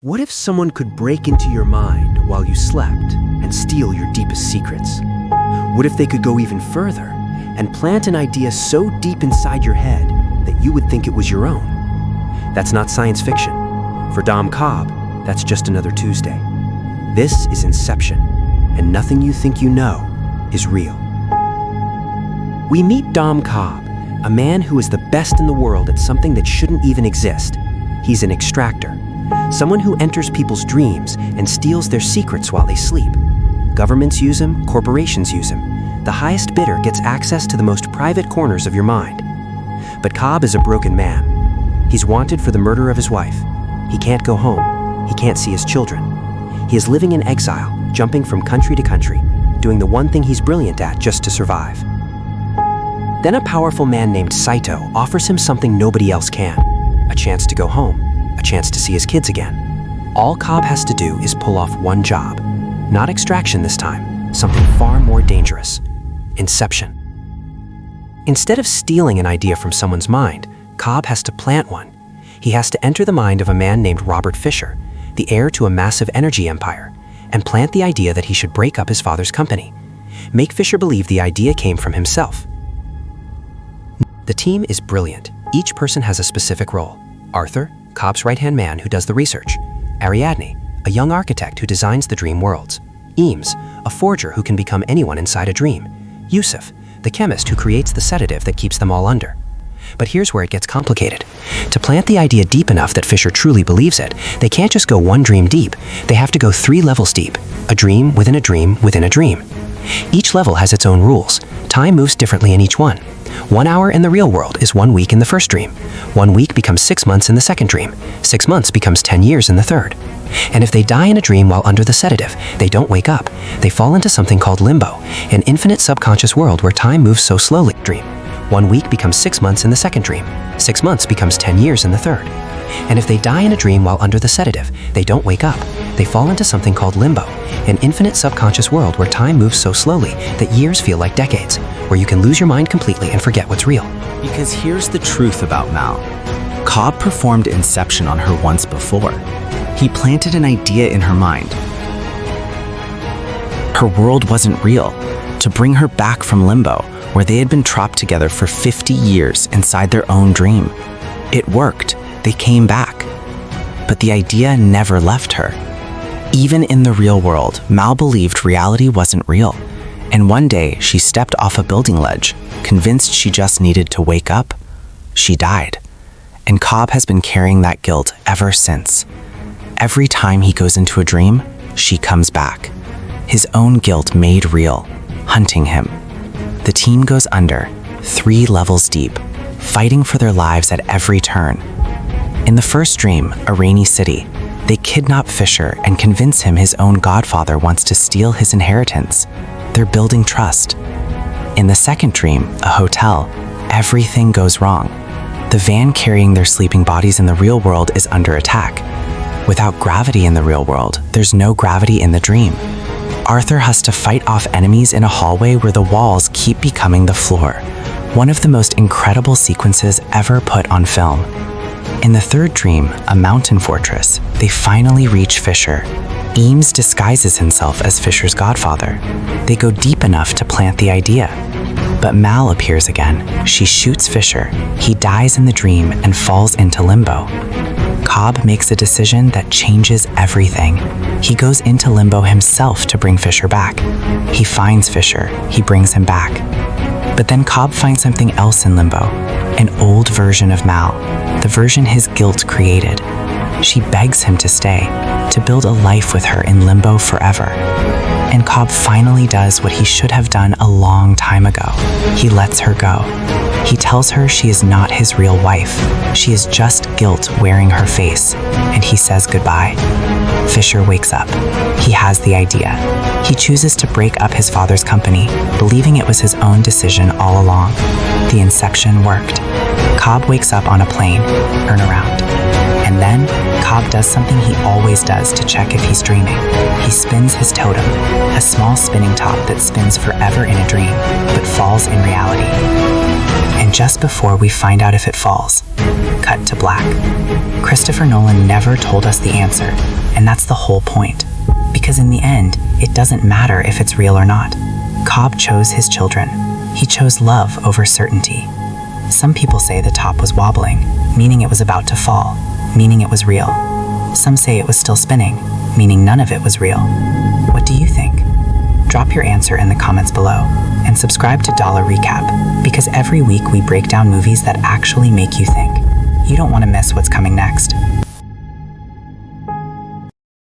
What if someone could break into your mind while you slept and steal your deepest secrets? What if they could go even further and plant an idea so deep inside your head that you would think it was your own? That's not science fiction. For Dom Cobb, that's just another Tuesday. This is Inception, and nothing you think you know is real. We meet Dom Cobb, a man who is the best in the world at something that shouldn't even exist. He's an extractor, someone who enters people's dreams and steals their secrets while they sleep. Governments use him, corporations use him. The highest bidder gets access to the most private corners of your mind. But Cobb is a broken man. He's wanted for the murder of his wife. He can't go home. He can't see his children. He is living in exile, jumping from country to country, doing the one thing he's brilliant at just to survive. Then a powerful man named Saito offers him something nobody else can: a chance to go home, a chance to see his kids again. All Cobb has to do is pull off one job. Not extraction this time, something far more dangerous: Inception. Instead of stealing an idea from someone's mind, Cobb has to plant one. He has to enter the mind of a man named Robert Fisher, the heir to a massive energy empire, and plant the idea that he should break up his father's company. Make Fisher believe the idea came from himself. The team is brilliant. Each person has a specific role. Arthur, Cobb's right-hand man who does the research. Ariadne, a young architect who designs the dream worlds. Eames, a forger who can become anyone inside a dream. Yusuf, the chemist who creates the sedative that keeps them all under. But here's where it gets complicated. To plant the idea deep enough that Fisher truly believes it, they can't just go one dream deep. They have to go 3 levels deep. A dream within a dream within a dream. Each level has its own rules. Time moves differently in each one. 1 hour in the real world is 1 week in the first dream. 1 week becomes 6 months in the second dream. 6 months becomes 10 years in the third. And if they die in a dream while under the sedative, they don't wake up. They fall into something called limbo, an infinite subconscious world where time moves so slowly. Dream. 1 week becomes 6 months in the second dream. 6 months becomes 10 years in the third. And if they die in a dream while under the sedative, they don't wake up. They fall into something called limbo, an infinite subconscious world where time moves so slowly that years feel like decades, where you can lose your mind completely and forget what's real. Because here's the truth about Mal. Cobb performed Inception on her once before. He planted an idea in her mind. Her world wasn't real, to bring her back from limbo, where they had been trapped together for 50 years inside their own dream. It worked. They came back. But the idea never left her. Even in the real world, Mal believed reality wasn't real. And one day, she stepped off a building ledge, convinced she just needed to wake up. She died. And Cobb has been carrying that guilt ever since. Every time he goes into a dream, she comes back. His own guilt made real, hunting him. The team goes under, 3 levels deep, fighting for their lives at every turn. In the first dream, a rainy city, they kidnap Fisher and convince him his own godfather wants to steal his inheritance. They're building trust. In the second dream, a hotel, everything goes wrong. The van carrying their sleeping bodies in the real world is under attack. Without gravity in the real world, there's no gravity in the dream. Arthur has to fight off enemies in a hallway where the walls keep becoming the floor. One of the most incredible sequences ever put on film. In the third dream, a mountain fortress, they finally reach Fisher. Eames disguises himself as Fisher's godfather. They go deep enough to plant the idea. But Mal appears again. She shoots Fisher. He dies in the dream and falls into limbo. Cobb makes a decision that changes everything. He goes into limbo himself to bring Fisher back. He finds Fisher. He brings him back. But then Cobb finds something else in limbo, an old version of Mal, the version his guilt created. She begs him to stay, to build a life with her in limbo forever. And Cobb finally does what he should have done a long time ago. He lets her go. He tells her she is not his real wife. She is just guilt wearing her face, and he says goodbye. Fisher wakes up. He has the idea. He chooses to break up his father's company, believing it was his own decision all along. The Inception worked. Cobb wakes up on a plane, turn around. And then, Cobb does something he always does to check if he's dreaming. He spins his totem, a small spinning top that spins forever in a dream, but falls in reality. And just before we find out if it falls. Cut to black. Christopher Nolan never told us the answer, and that's the whole point. Because in the end, it doesn't matter if it's real or not. Cobb chose his children. He chose love over certainty. Some people say the top was wobbling, meaning it was about to fall, meaning it was real. Some say it was still spinning, meaning none of it was real. What do you think? Drop your answer in the comments below, and subscribe to Dollar Recap, because every week we break down movies that actually make you think. You don't want to miss what's coming next.